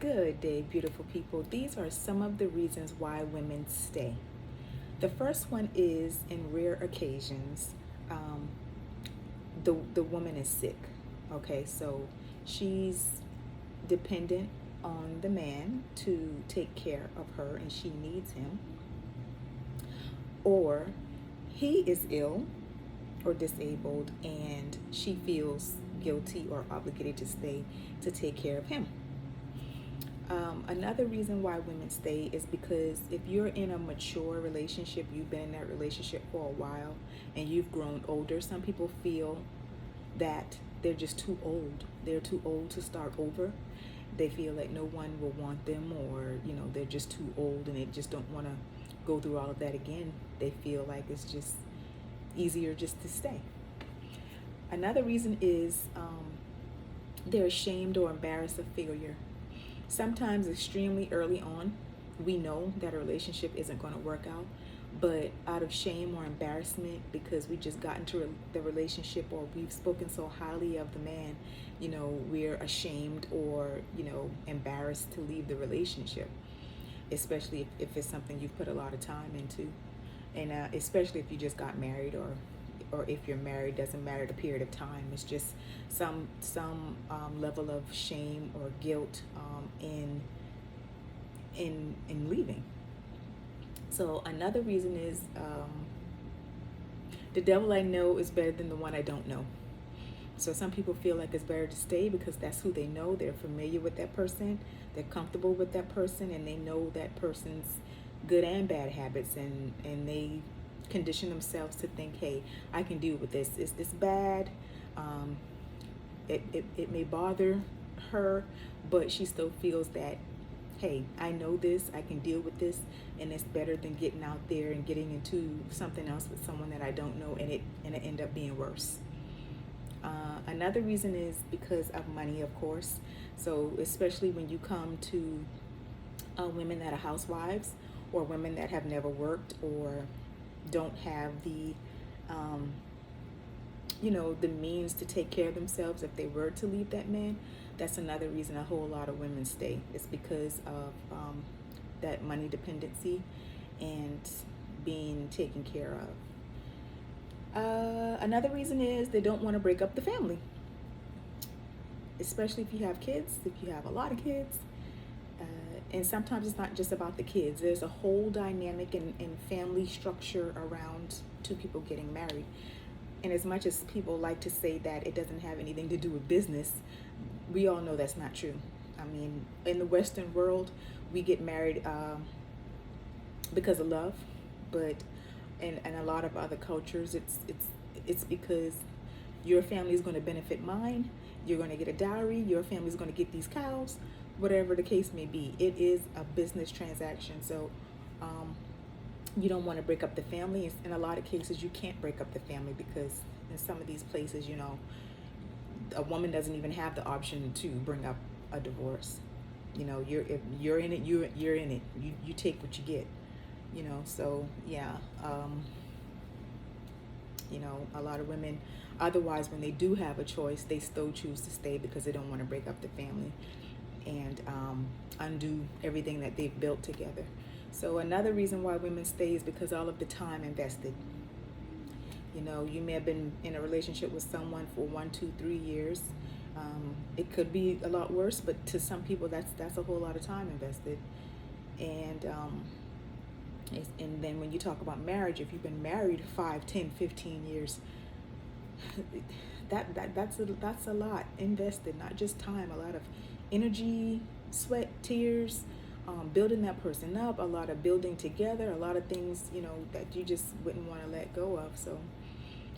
Good day, beautiful people. These are some of the reasons why women stay. The first one is in rare occasions, um, the woman is sick. Okay, so she's dependent on the man to take care of her and she needs him, or he is ill or disabled and she feels guilty or obligated to stay to take care of him. Another reason why women stay is because if you're in a mature relationship, you've been in that relationship for a while and you've grown older, some people feel that they're just too old. They're too old to start over. They feel like no one will want them, or they're just too old and they just don't want to go through all of that again. They feel like it's just easier just to stay. Another reason is they're ashamed or embarrassed of failure. Sometimes extremely early on, we know that a relationship isn't going to work out, but out of shame or embarrassment because we just got into the relationship or we've spoken so highly of the man, we're ashamed or, embarrassed to leave the relationship, especially if it's something you've put a lot of time into. And especially if you just got married, or if you're married, doesn't matter the period of time. It's just some level of shame or guilt in leaving. So another reason is the devil I know is better than the one I don't know. So some people feel like it's better to stay because that's who they know. They're familiar with that person. They're comfortable with that person, and they know that person's good and bad habits, and they condition themselves to think, hey, I can deal with this. It's bad. It may bother her, but she still feels that, hey, I know this, I can deal with this, and it's better than getting out there and getting into something else with someone that I don't know, and it end up being worse. Another reason is because of money, of course. So especially when you come to women that are housewives, or women that have never worked or don't have the the means to take care of themselves if they were to leave that man. That's another reason a whole lot of women stay. It's because of that money dependency and being taken care of. Another reason is they don't want to break up the family, especially if you have kids, if you have a lot of kids. And sometimes it's not just about the kids. There's a whole dynamic and family structure around two people getting married. And as much as people like to say that it doesn't have anything to do with business, we all know that's not true. I mean, in the Western world, we get married because of love, but in a lot of other cultures, it's because your family is going to benefit mine. You're going to get a dowry. Your family is going to get these cows. Whatever the case may be, it is a business transaction. So you don't want to break up the family. In a lot of cases, you can't break up the family because in some of these places, a woman doesn't even have the option to bring up a divorce. If you're in it, you're in it. You take what you get. So yeah. A lot of women, otherwise, when they do have a choice, they still choose to stay because they don't want to break up the family and undo everything that they've built together. So another reason why women stay is because all of the time invested. You may have been in a relationship with someone for 1, 2, 3 years. It could be a lot worse, but to some people, that's a whole lot of time invested. And then when you talk about marriage, if you've been married 5, 10, 15 years, that's a lot invested, not just time, a lot of energy, sweat, tears, building that person up, a lot of building together, a lot of things, that you just wouldn't want to let go of. So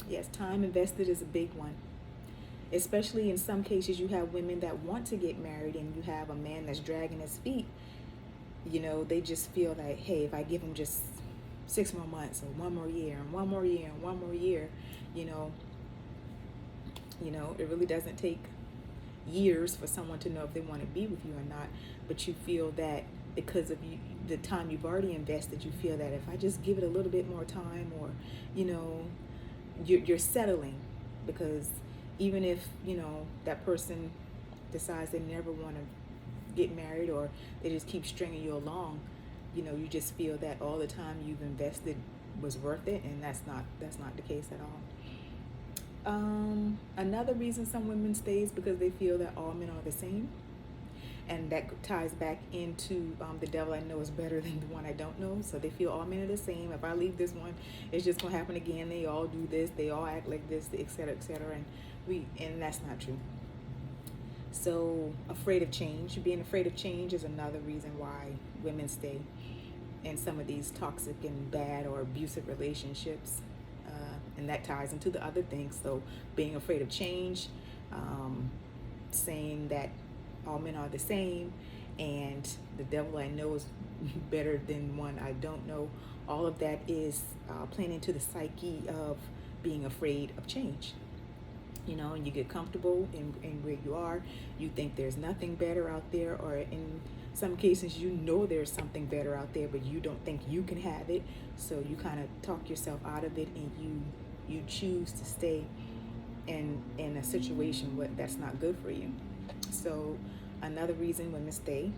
yes, time invested is a big one. Especially in some cases, you have women that want to get married and you have a man that's dragging his feet. They just feel like, hey, if I give him just 6 more months or 1 more year and 1 more year and 1 more year, it really doesn't take years for someone to know if they want to be with you or not. But you feel that because of the time you've already invested, you feel that if I just give it a little bit more time, or you're settling, because even if that person decides they never want to get married, or they just keep stringing you along, you just feel that all the time you've invested was worth it, and that's not the case at all. Another reason some women stay is because they feel that all men are the same, and that ties back into the devil I know is better than the one I don't know. So they feel all men are the same. If I leave this one, it's just gonna happen again. They all do this. They all act like this, etc., etc. And that's not true. So afraid of change. Being afraid of change is another reason why women stay in some of these toxic and bad or abusive relationships. And that ties into the other things. So being afraid of change, saying that all men are the same, and the devil I know is better than one I don't know. All of that is playing into the psyche of being afraid of change. And you get comfortable in where you are. You think there's nothing better out there, or in some cases, there's something better out there, but you don't think you can have it. So you kind of talk yourself out of it, and you choose to stay in a situation that's not good for you. So another reason women stay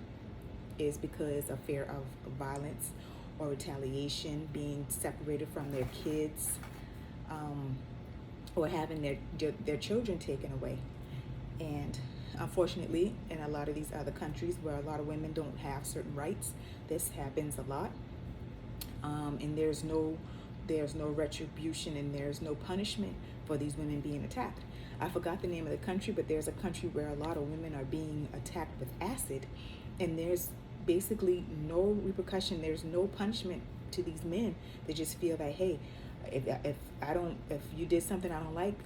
is because of fear of violence or retaliation, being separated from their kids, or having their children taken away. And unfortunately, in a lot of these other countries where a lot of women don't have certain rights, this happens a lot. And there's no retribution, and there's no punishment for these women being attacked. I forgot the name of the country, but there's a country where a lot of women are being attacked with acid, and there's basically no repercussion. There's no punishment to these men. They just feel that, hey, if you did something I don't like,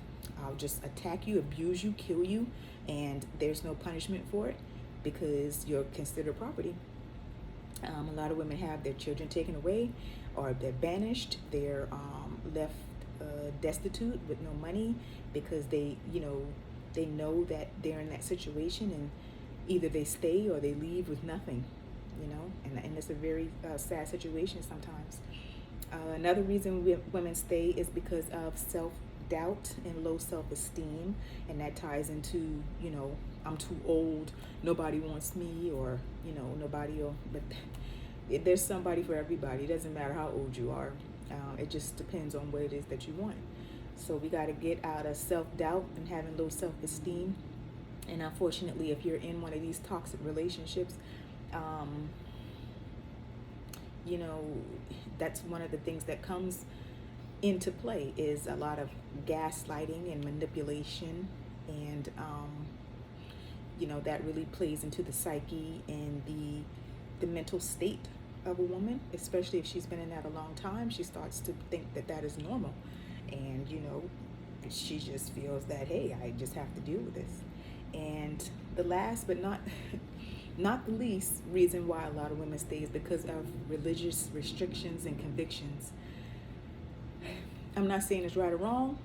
I'll just attack you, abuse you, kill you, and there's no punishment for it because you're considered property. A lot of women have their children taken away, or they're banished. They're left destitute with no money because they know that they're in that situation, and either they stay or they leave with nothing, and it's a very sad situation sometimes. Another reason women stay is because of self-doubt and low self-esteem, and that ties into, I'm too old, nobody wants me, or, but there's somebody for everybody. It doesn't matter how old you are. It just depends on what it is that you want. So we got to get out of self-doubt and having low self-esteem. And unfortunately, if you're in one of these toxic relationships, that's one of the things that comes into play, is a lot of gaslighting and manipulation, and that really plays into the psyche and the mental state of a woman, especially if she's been in that a long time. She starts to think that is normal, and she just feels that, hey, I just have to deal with this. And the last but not the least reason why a lot of women stay is because of religious restrictions and convictions. I'm not saying it's right or wrong.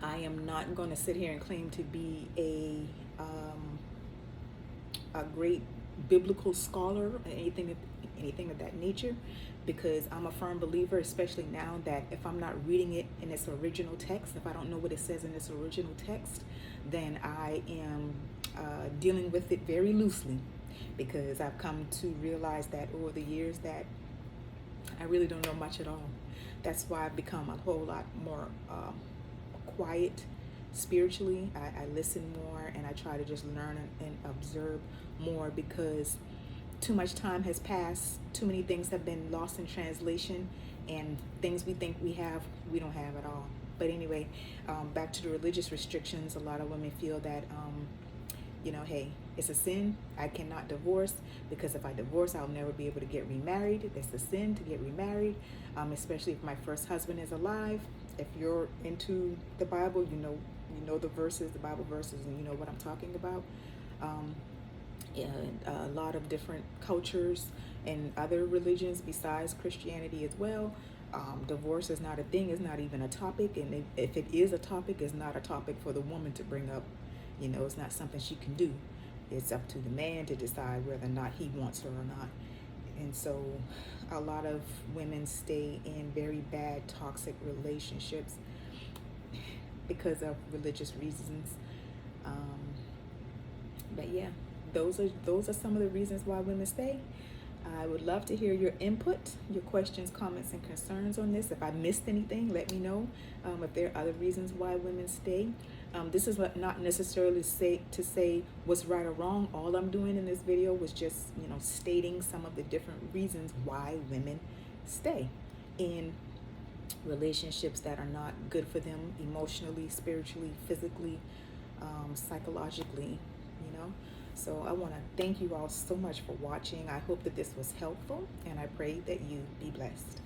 I am not going to sit here and claim to be a great biblical scholar or anything of that nature, because I'm a firm believer, especially now, that if I'm not reading it in its original text, if I don't know what it says in its original text, then I am dealing with it very loosely, because I've come to realize that over the years that I really don't know much at all. That's why I've become a whole lot more quiet spiritually. I listen more, and I try to just learn and observe more, because too much time has passed. Too many things have been lost in translation, and things we think we have, we don't have at all. But anyway, back to the religious restrictions. A lot of women feel that, hey, it's a sin. I cannot divorce, because if I divorce, I'll never be able to get remarried. It's a sin to get remarried, especially if my first husband is alive. If you're into the Bible, you know the verses, the Bible verses, and you know what I'm talking about. A lot of different cultures and other religions besides Christianity as well, divorce is not a thing. It's not even a topic, and if it is a topic, it's not a topic for the woman to bring up. It's not something she can do. It's up to the man to decide whether or not he wants her or not. And so a lot of women stay in very bad toxic relationships because of religious reasons. But yeah, those are some of the reasons why women stay. I would love to hear your input, your questions, comments, and concerns on this. If I missed anything, let me know. If there are other reasons why women stay. This is not necessarily to say what's right or wrong. All I'm doing in this video was just, stating some of the different reasons why women stay in relationships that are not good for them emotionally, spiritually, physically, psychologically, So I want to thank you all so much for watching. I hope that this was helpful, and I pray that you be blessed.